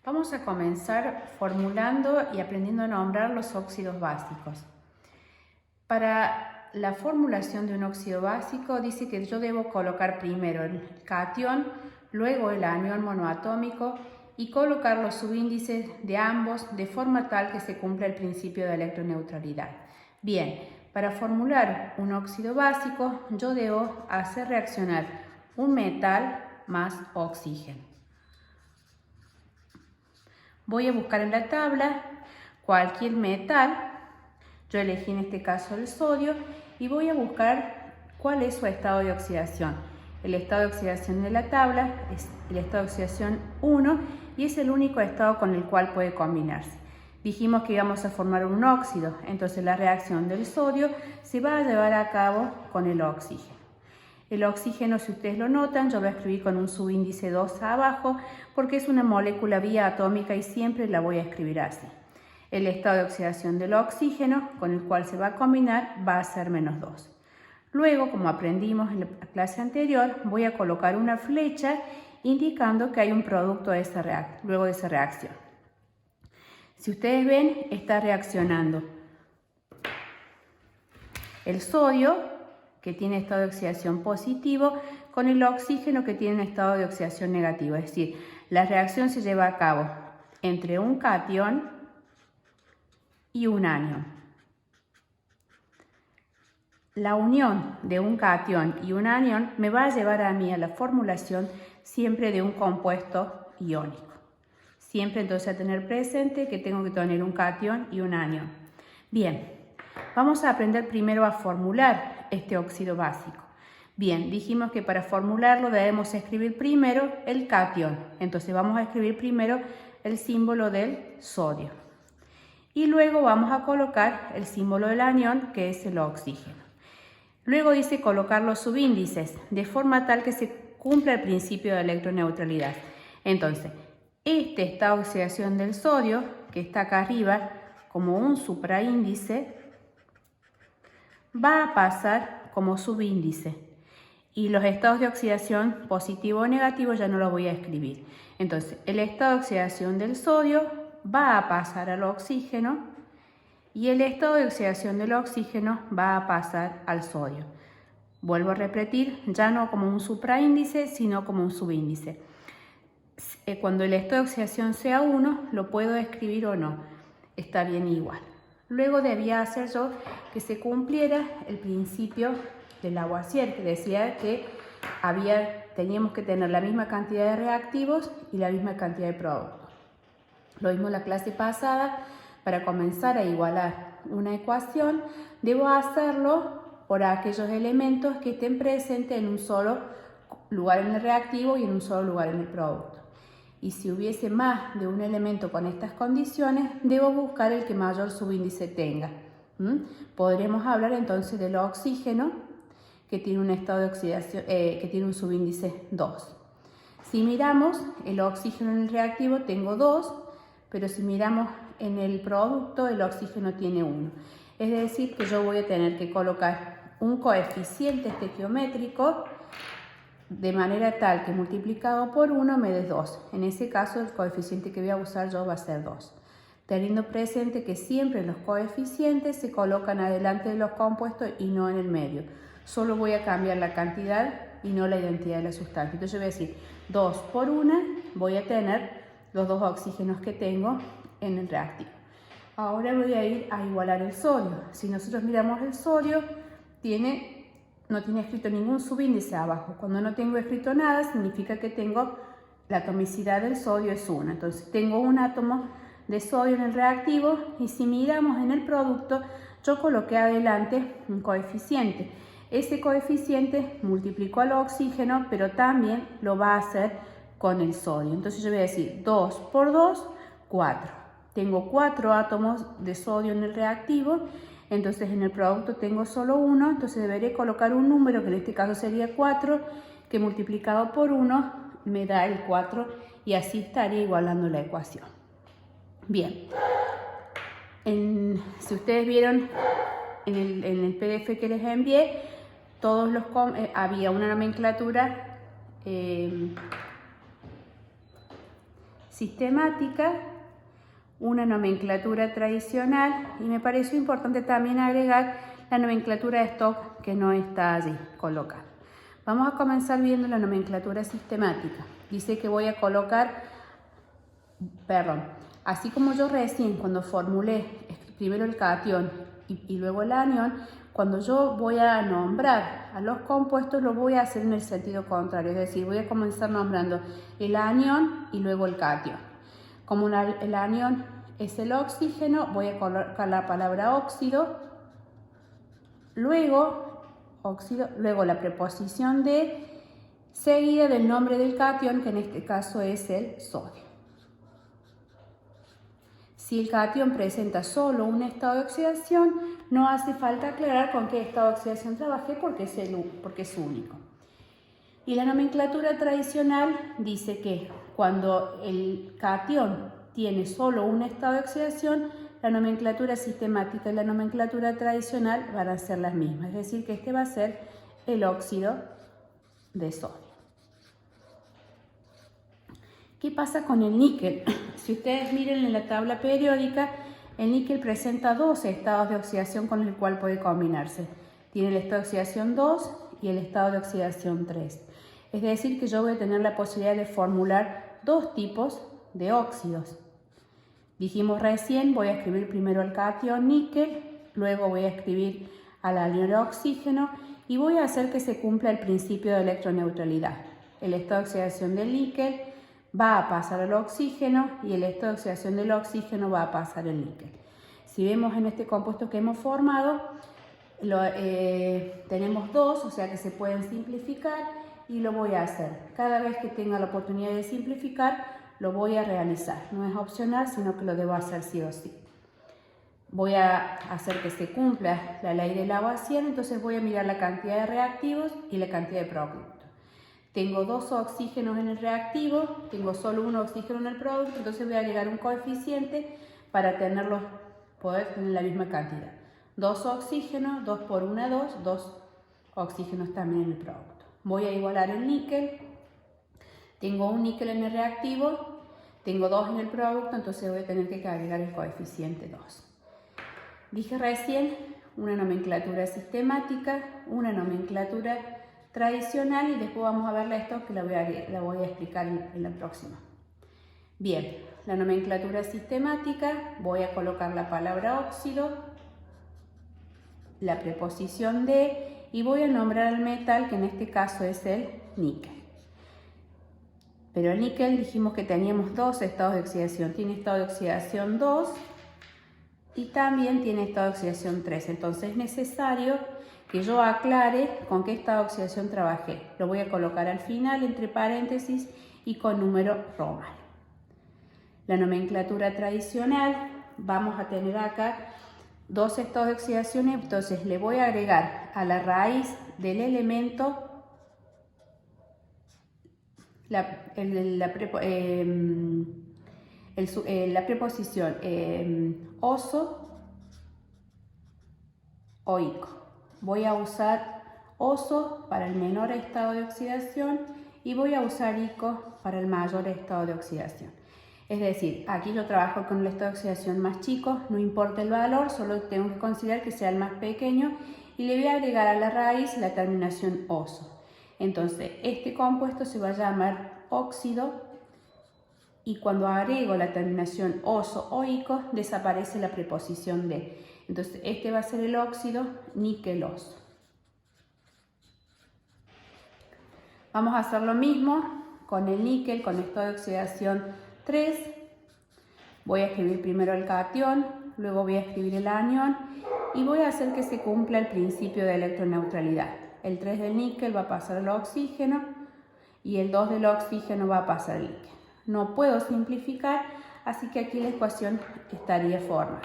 Vamos a comenzar formulando y aprendiendo a nombrar los óxidos básicos. Para la formulación de un óxido básico dice que yo debo colocar primero el catión, luego el anión monoatómico y colocar los subíndices de ambos de forma tal que se cumpla el principio de electroneutralidad. Bien, para formular un óxido básico yo debo hacer reaccionar un metal más oxígeno. Voy a buscar en la tabla cualquier metal, yo elegí en este caso el sodio, y voy a buscar cuál es su estado de oxidación. El estado de oxidación de la tabla es el estado de oxidación 1 y es el único estado con el cual puede combinarse. Dijimos que íbamos a formar un óxido, entonces la reacción del sodio se va a llevar a cabo con el oxígeno. El oxígeno, si ustedes lo notan, yo lo escribí con un subíndice 2 abajo porque es una molécula biatómica y siempre la voy a escribir así. El estado de oxidación del oxígeno con el cual se va a combinar va a ser -2. Luego, como aprendimos en la clase anterior, voy a colocar una flecha indicando que hay un producto luego de esa reacción. Si ustedes ven, está reaccionando el sodio, que tiene estado de oxidación positivo, con el oxígeno, que tiene un estado de oxidación negativo. Es decir, la reacción se lleva a cabo entre un catión y un anión. La unión de un catión y un anión me va a llevar a mí a la formulación siempre de un compuesto iónico. Siempre entonces a tener presente que tengo que tener un catión y un anión. Bien, vamos a aprender primero a formular este óxido básico. Bien, dijimos que para formularlo debemos escribir primero el catión. Entonces vamos a escribir primero el símbolo del sodio. Y luego vamos a colocar el símbolo del anión, que es el oxígeno. Luego dice colocar los subíndices, de forma tal que se cumpla el principio de electroneutralidad. Entonces, esta oxidación del sodio, que está acá arriba como un supraíndice, va a pasar como subíndice. Y los estados de oxidación positivo o negativo ya no los voy a escribir. Entonces, el estado de oxidación del sodio va a pasar al oxígeno y el estado de oxidación del oxígeno va a pasar al sodio. Vuelvo a repetir, ya no como un supraíndice, sino como un subíndice. Cuando el estado de oxidación sea 1, lo puedo escribir o no, está bien igual. Luego debía hacer yo que se cumpliera el principio del Lavoisier, que decía que teníamos que tener la misma cantidad de reactivos y la misma cantidad de productos. Lo mismo en la clase pasada, para comenzar a igualar una ecuación, debo hacerlo por aquellos elementos que estén presentes en un solo lugar en el reactivo y en un solo lugar en el producto. Y si hubiese más de un elemento con estas condiciones, debo buscar el que mayor subíndice tenga. Podremos hablar entonces del oxígeno, que tiene un estado de oxidación, que tiene un subíndice 2. Si miramos el oxígeno en el reactivo, tengo 2, pero si miramos en el producto, el oxígeno tiene 1. Es decir, que yo voy a tener que colocar un coeficiente estequiométrico de manera tal que multiplicado por 1 me dé 2. En ese caso, el coeficiente que voy a usar yo va a ser 2. Teniendo presente que siempre los coeficientes se colocan adelante de los compuestos y no en el medio. Solo voy a cambiar la cantidad y no la identidad de la sustancia. Entonces yo voy a decir 2 por 1, voy a tener los dos oxígenos que tengo en el reactivo. Ahora voy a ir a igualar el sodio. Si nosotros miramos el sodio, no tiene escrito ningún subíndice abajo. Cuando no tengo escrito nada, significa que tengo la atomicidad del sodio es 1. Entonces tengo un átomo de sodio en el reactivo y si miramos en el producto, yo coloqué adelante un coeficiente. Ese coeficiente multiplicó al oxígeno, pero también lo va a hacer con el sodio. Entonces yo voy a decir 2 por 2, 4. Tengo 4 átomos de sodio en el reactivo, entonces en el producto tengo solo 1, entonces deberé colocar un número, que en este caso sería 4, que multiplicado por 1 me da el 4 y así estaría igualando la ecuación. Bien, si ustedes vieron en el PDF que les envié, había una nomenclatura sistemática, una nomenclatura tradicional y me pareció importante también agregar la nomenclatura de stock que no está allí colocada. Vamos a comenzar viendo la nomenclatura sistemática. Dice que voy a colocar, así como yo recién cuando formulé primero el catión y luego el anión, cuando yo voy a nombrar a los compuestos lo voy a hacer en el sentido contrario, es decir, voy a comenzar nombrando el anión y luego el catión. Como el anión es el oxígeno, voy a colocar la palabra óxido, luego la preposición de, seguida del nombre del catión, que en este caso es el sodio. Si el catión presenta solo un estado de oxidación, no hace falta aclarar con qué estado de oxidación trabajé porque es único. Y la nomenclatura tradicional dice que cuando el catión tiene solo un estado de oxidación, la nomenclatura sistemática y la nomenclatura tradicional van a ser las mismas. Es decir, que este va a ser el óxido de sodio. ¿Qué pasa con el níquel? Si ustedes miren en la tabla periódica, el níquel presenta dos estados de oxidación con el cual puede combinarse. Tiene el estado de oxidación 2 y el estado de oxidación 3. Es decir, que yo voy a tener la posibilidad de formular dos tipos de óxidos. Dijimos recién, voy a escribir primero el catión níquel, luego voy a escribir al anión oxígeno y voy a hacer que se cumpla el principio de electroneutralidad. El estado de oxidación del níquel va a pasar al oxígeno y el estado de oxidación del oxígeno va a pasar al níquel. Si vemos en este compuesto que hemos formado, tenemos dos, o sea que se pueden simplificar y lo voy a hacer. Cada vez que tenga la oportunidad de simplificar, lo voy a realizar. No es opcional, sino que lo debo hacer sí o sí. Voy a hacer que se cumpla la ley del Lavoisier, entonces voy a mirar la cantidad de reactivos y la cantidad de productos. Tengo dos oxígenos en el reactivo, tengo solo un oxígeno en el producto, entonces voy a agregar un coeficiente para poder tener la misma cantidad. 2 oxígenos, 2 por 1, 2, 2 oxígenos también en el producto. Voy a igualar el níquel, tengo un níquel en el reactivo, tengo 2 en el producto, entonces voy a tener que agregar el coeficiente 2. Dije recién una nomenclatura sistemática, una nomenclatura tradicional y después vamos a verla esto que la voy a explicar en la próxima. Bien, la nomenclatura sistemática, voy a colocar la palabra óxido, la preposición de y voy a nombrar al metal que en este caso es el níquel. Pero el níquel dijimos que teníamos dos estados de oxidación, tiene estado de oxidación 2 y también tiene estado de oxidación 3, entonces es necesario que yo aclare con qué estado de oxidación trabajé. Lo voy a colocar al final entre paréntesis y con número romano. La nomenclatura tradicional, vamos a tener acá dos estados de oxidación, entonces le voy a agregar a la raíz del elemento la preposición oso o ico. Voy a usar oso para el menor estado de oxidación y voy a usar ico para el mayor estado de oxidación. Es decir, aquí yo trabajo con el estado de oxidación más chico, no importa el valor, solo tengo que considerar que sea el más pequeño y le voy a agregar a la raíz la terminación oso. Entonces, este compuesto se va a llamar óxido y cuando agrego la terminación oso o ico, desaparece la preposición de. Entonces, este va a ser el óxido níqueloso. Vamos a hacer lo mismo con el níquel, con estado de oxidación 3. Voy a escribir primero el catión, luego voy a escribir el anión y voy a hacer que se cumpla el principio de electroneutralidad. El 3 del níquel va a pasar al oxígeno y el 2 del oxígeno va a pasar al níquel. No puedo simplificar, así que aquí la ecuación estaría formada.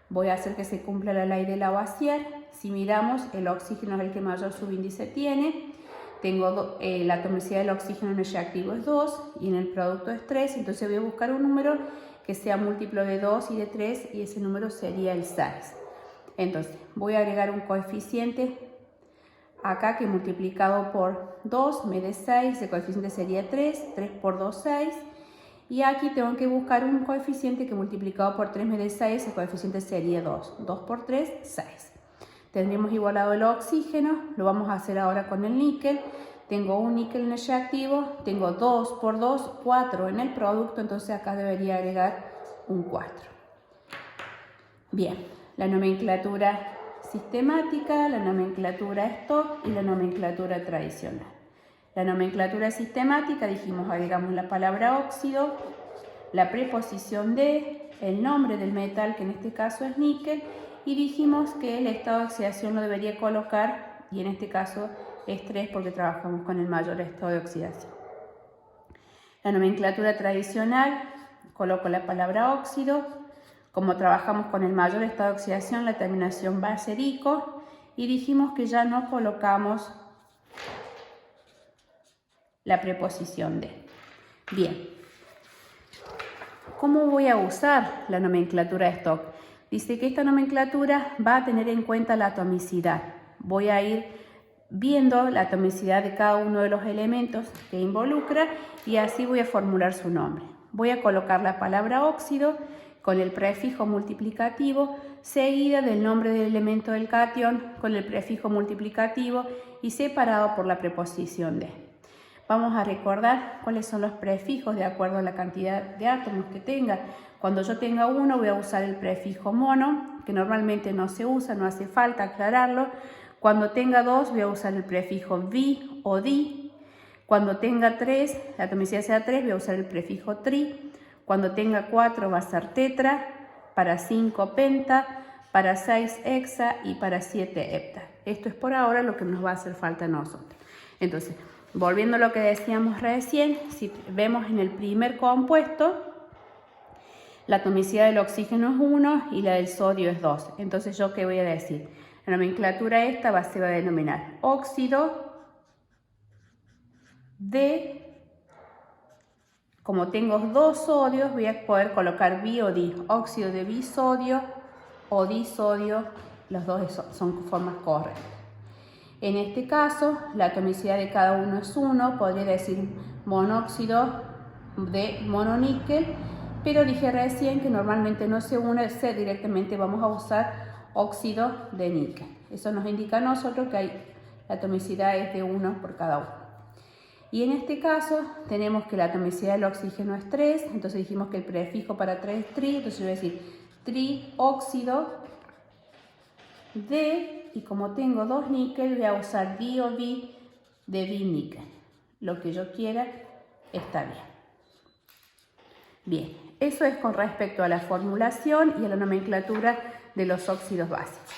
Voy a hacer que se cumpla la ley de Lavoisier. Si miramos, el oxígeno es el que mayor subíndice tiene. Tengo la atomicidad del oxígeno en el reactivo es 2 y en el producto es 3, entonces voy a buscar un número que sea múltiplo de 2 y de 3 y ese número sería el 6. Entonces voy a agregar un coeficiente acá que multiplicado por 2 me dé 6, el coeficiente sería 3, 3 por 2, 6 Y aquí tengo que buscar un coeficiente que multiplicado por 3 me dé 6, el coeficiente sería 2. 2 por 3, 6. Tendríamos igualado el oxígeno, lo vamos a hacer ahora con el níquel. Tengo un níquel en el reactivo, tengo 2 por 2, 4 en el producto, entonces acá debería agregar un 4. Bien, la nomenclatura sistemática, la nomenclatura stock y la nomenclatura tradicional. La nomenclatura sistemática, dijimos, agregamos la palabra óxido, la preposición de, el nombre del metal, que en este caso es níquel, y dijimos que el estado de oxidación lo debería colocar, y en este caso es 3 porque trabajamos con el mayor estado de oxidación. La nomenclatura tradicional, coloco la palabra óxido. Como trabajamos con el mayor estado de oxidación, la terminación va a ser ico, y dijimos que ya no colocamos la preposición de. Bien, ¿cómo voy a usar la nomenclatura de stock? Dice que esta nomenclatura va a tener en cuenta la atomicidad. Voy a ir viendo la atomicidad de cada uno de los elementos que involucra y así voy a formular su nombre. Voy a colocar la palabra óxido con el prefijo multiplicativo seguida del nombre del elemento del catión con el prefijo multiplicativo y separado por la preposición de. Vamos a recordar cuáles son los prefijos de acuerdo a la cantidad de átomos que tenga. Cuando yo tenga uno voy a usar el prefijo mono, que normalmente no se usa, no hace falta aclararlo. Cuando tenga 2 voy a usar el prefijo bi o di. Cuando tenga 3, la atomicidad sea 3, voy a usar el prefijo tri. Cuando tenga 4 va a ser tetra, para 5 penta, para 6 hexa y para 7 hepta. Esto es por ahora lo que nos va a hacer falta a nosotros. Entonces, volviendo a lo que decíamos recién, si vemos en el primer compuesto, la atomicidad del oxígeno es 1 y la del sodio es 2. Entonces, ¿yo qué voy a decir? La nomenclatura esta se va a denominar óxido de, como tengo 2 sodios, voy a poder colocar bi o di, óxido de bisodio o disodio, los dos son formas correctas. En este caso, la atomicidad de cada uno es 1, podría decir monóxido de mononíquel, pero dije recién que normalmente no se une, directamente vamos a usar óxido de níquel. Eso nos indica a nosotros que la atomicidad es de 1 por cada uno. Y en este caso tenemos que la atomicidad del oxígeno es 3, entonces dijimos que el prefijo para 3 es tri, entonces yo voy a decir trióxido de, y como tengo 2 níquel voy a usar di o bi de biníquel. Lo que yo quiera está bien. Bien, eso es con respecto a la formulación y a la nomenclatura de los óxidos básicos.